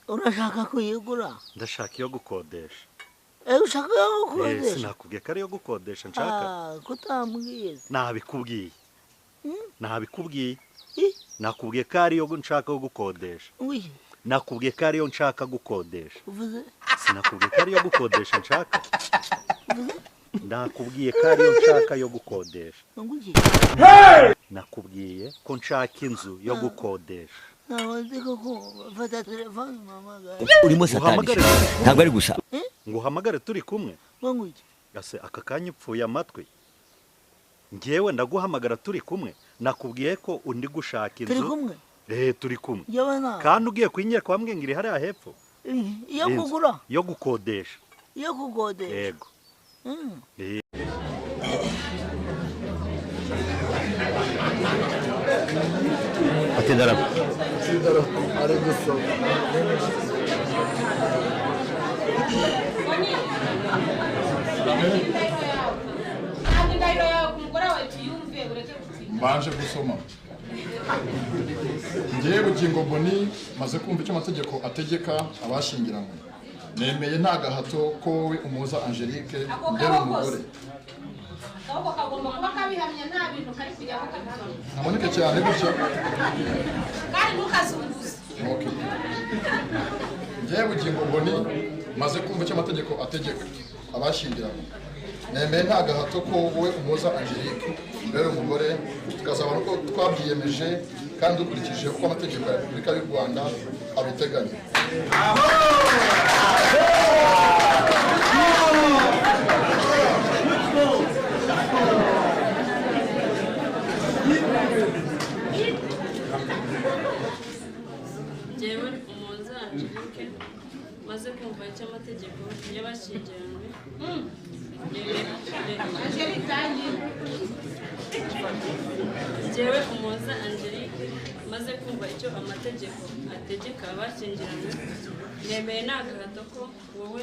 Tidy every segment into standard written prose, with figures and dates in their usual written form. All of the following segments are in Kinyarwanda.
urashaka kuyigura? ndashaka iyo gukodesha. Ushaka yo gukodesha? Sinakubwiye ko ari iyo gukodesha nshaka. Kutambwiye. Nabikubwiye. Nabikubwiye. Nakubwiye ko ari iyo nshaka gukodesha. Nakubwiye ko ari iyo nshaka gukodesha. Sinakubwiye ko ari iyo gukodesha nshaka. Nakubwiye ko ari iyo nshaka yo gukodesha. Nakubwiye ko nshaka inzu yo gukodesha. urimo satani ntabwo ari gusa ngo uhamagare turi kumwe. Ase aka kanya upfuye amatwi. Ngewe ndaguhamagara turi kumwe. Nakubwiye ko undi gushaka inzu. Turi kumwe? Turi kumwe. Kandi ugiye kwinyereka wambwiye ngiri hariya hepfo. Yo kugura? Yo gukodesha. Yo kukodesha? Yego. atendara ari gusoma mbanje gusoma ngiye bugingo Boni maze kumva icyo amategeko ategeka abashingiranywe nemeye nta gahato ko wowe umuza Angelique mbere umugore naboneke cyane gutya okay ngiye bugingo Boni maze kumva icyo amategeko ategeka abashingiranywe nemeye nta gahato ko wowe umuza Angelique mbere umugore tukazabona ko twabyiyemeje kandi dukurikije uko amategeko ya Repubulika y'u Rwanda abiteganya. Jewe umuza Angelique maze kumva icyo amategeko y'abashyingiranywe Jewe umuza Angelique maze kumva icyo amategeko ategeka abashyingiranywe nemeye nta gahato ko wowe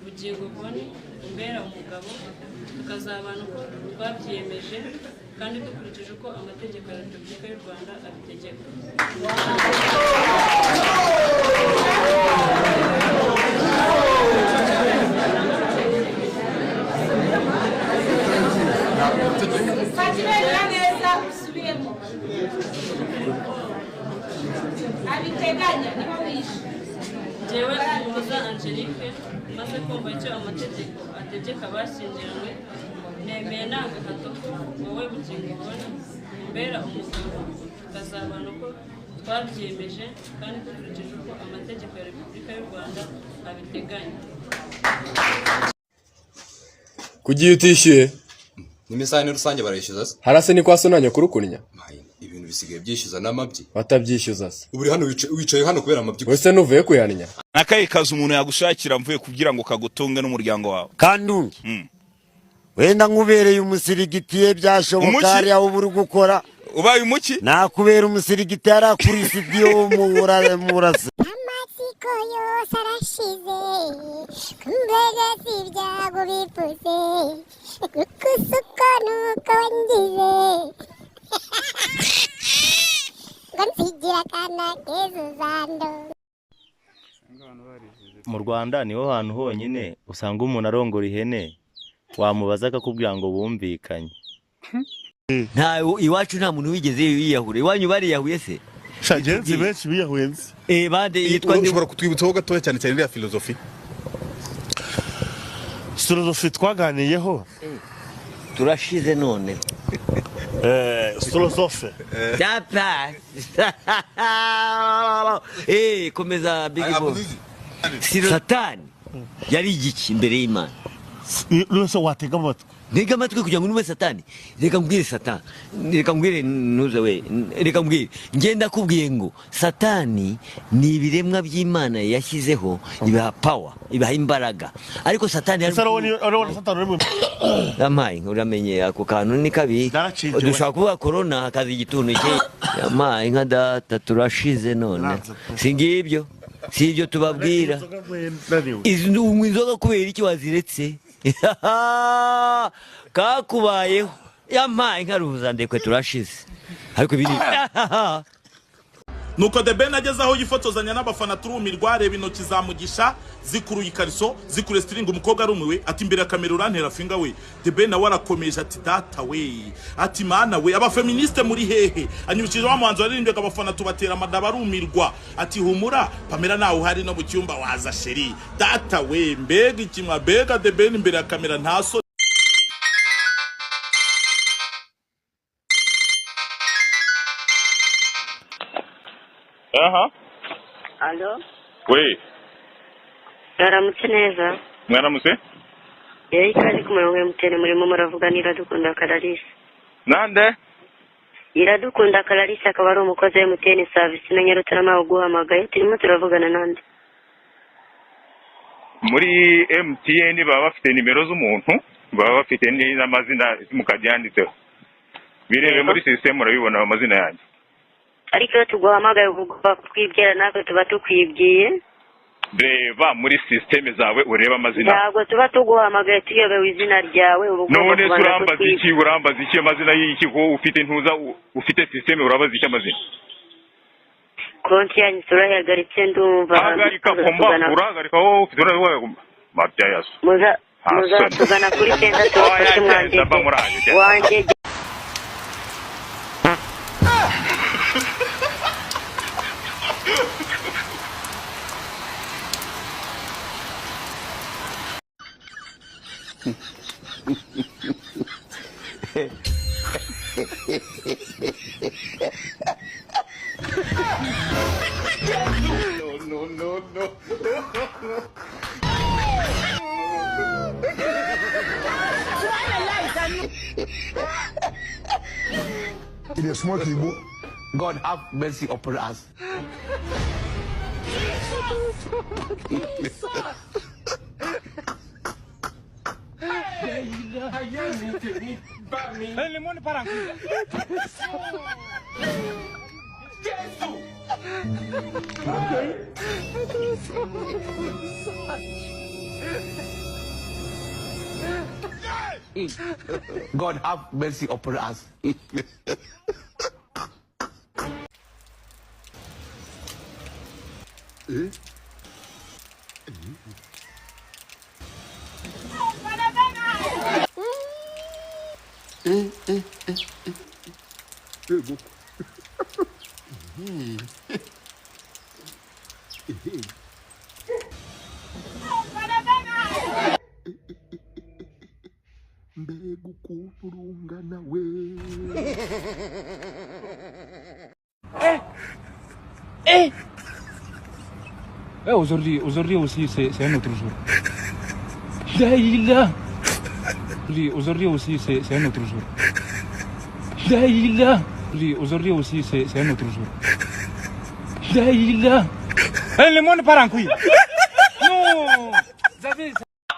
bugingo Boni umbera umugabo tukazabana uko twabyiyemeje kandi dukurikije uko amategeko ya Repubulika y'u Rwanda abitegeka. Jewe umuza Angelique maze kumva icyo amategeko ategeka abashyingiranywe nemeye nta gahato ko wowe bugingo Boni umbera umugabo tukazabana uko twabyiyemeje kandi dukurikije uko amategeko ya Repubulika y'u Rwanda abiteganya. Kugiye utishyuye n'imisani rusange barayishyuza se harase ni kwa sonanya kurukunya ibintu bisigaye byishyuza n'amabyi batabyishyuza se uburi hano wicaye hano kubera amabyi wese nuvuye kuyanya nakaye kazi umuntu yagushakira mvuye kugira ngo kagutunge n'umuryango wawe kandungi wenda nkubereye umusirigitiye byashoboka ari aho buri gukora ubaye umuki nakubera umusirigitiye ari kuri studio murase amasiko yose arashize kumbega sibyago bifuze kukusuka nuko wangize nsigira kana kezo zando. Mu Rwanda niho hantu honyine usanga umuntu arongora ihene wamubaza akakubwira ngo bumvikanye. nta iwacu nta muntu wigeze yiyahura iwanyu bariyahuye se shagenzi benshi biyahuyenze bande yitwa ndi ushobora kutwibutsaho gatoya cyane cyane ya filozofi twaganiyeho turashize none filozofe dapa komeza big boss satani yari igiki imbere y'Imana rwose watega amatwi ntega amatwi kugira ngo numve satani reka mbwire satani reka mbwire nuze we reka mbwire ngenda kubwiye ngo satani ni ibiremwa by'Imana yashyizeho ibaha power ibaha imbaraga ariko satani arabona satani rimwe amaye uramenye ako kantu ni kabi dushaka kuvuga corona hakaza igituntu cye amaye nka data turashize none singibyo sibyo tubabwira unywa inzoga kubera iki waziretse kakubayeho yampaye nkaruza ndekwe turashize ariko ibiri nuko The Ben ageze aho yifotozanya n'abafana turumirwa, reba intoki za Mugisha zikuruye ikariso zikure string, umukobwa arumiwe ati imbere ya kamera urantera finga we. The Ben nawe arakomeje ati data we, ati mana we, abafeministe muri hehe? Anyibukije wa muhanzi waririmbye abafana tubatera amadaba arumirwa ati humura Pamela nawe uhari no mu cyumba waza sheri. Data we, mbega ikimwa, mbega The Ben imbere ya kamera ntaso. Aha. Alo? We. Yaramutse neza. Mwaramutse? Ikaze ku murongo MTN murimo muravuganira Iradukunda Clarisse. Nande? Iradukunda Clarisse akaba ari umukozi wa MTN service na Nyarutarama uguhamagaye, turimo turavugana nande. Muri MTN baba bafite nimero z'umuntu, baba bafite n'amazina mukabyanditseho. Birebe muri system murabibona amazina yanjye. Ariko iyo tuguhamagaye uvuga kwibwira natwe tuba tukwibwiye. Reba muri system zawe ureba amazina. Ntabwo tuba tuguhamagaye tuyobewe izina ryawe. None urambaza iki amazina y'iki ko ufite ntuza ufite system urabaza iki amazina? Konti yanyu turayagaritse ndumva. Hagarika komba urahagarika wowe ufite urawe mabya yaso. Muza tugana kuri center tubafashe mwanje. Wanje. No. In a small Igbo, God have mercy upon us. God have mercy upon us. Mbegu kuvurungana we. Aujourd'hui aussi, c'est un autre jour. Daïla. Aujourd'hui aussi, c'est un autre jour. Daïla. Aujourd'hui aussi, c'est un autre jour. Daïla. Le monde part en couille. Non.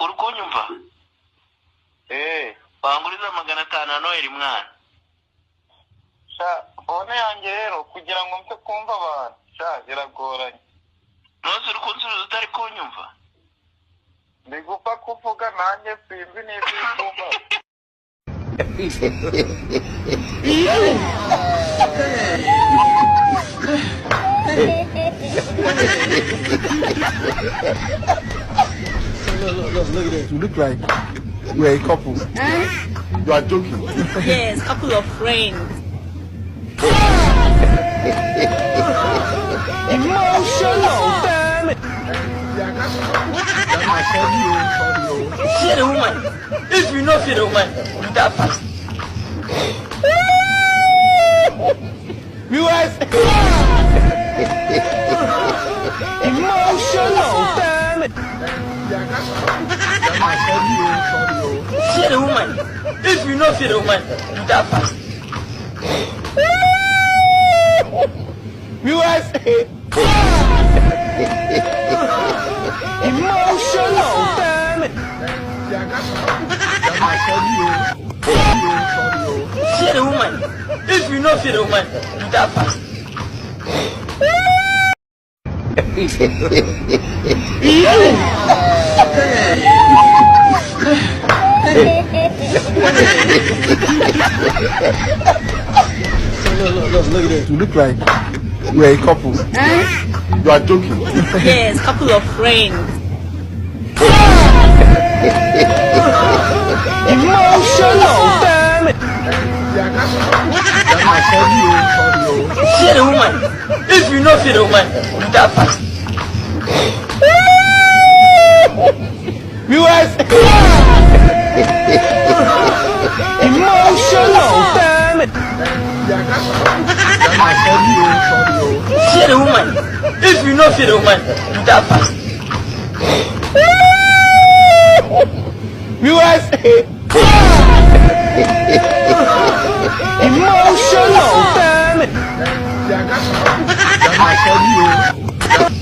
Urukunyumva? Banguriza 500 Noheli mwana. One yanjye rero kugira ngo mpe kumva abantu biragoranye. Nose urukunsubiza utari kunyumva? Ndigupfa kuvuga nanjye simbi n'ibyumva. Look at this. You look like you're a couple. You are joking. Yes, couple of friends. Emotional, damn it. See the woman. If you not see the woman, you that fast. US. Emotional, damn it. See the woman. If you not see the woman, you that fast. US. Emotional, damn it. See the woman. If you not see the woman, you that fast. Look at this. You look like We're a couple. You are joking. Yes, couple of friends. Emotional, damn it. See the woman. If you not see the woman, you die fast. Viewers. Emotional, damn it. See the woman. If you not see the woman, you die fast. Viewers. Emotional, damn it.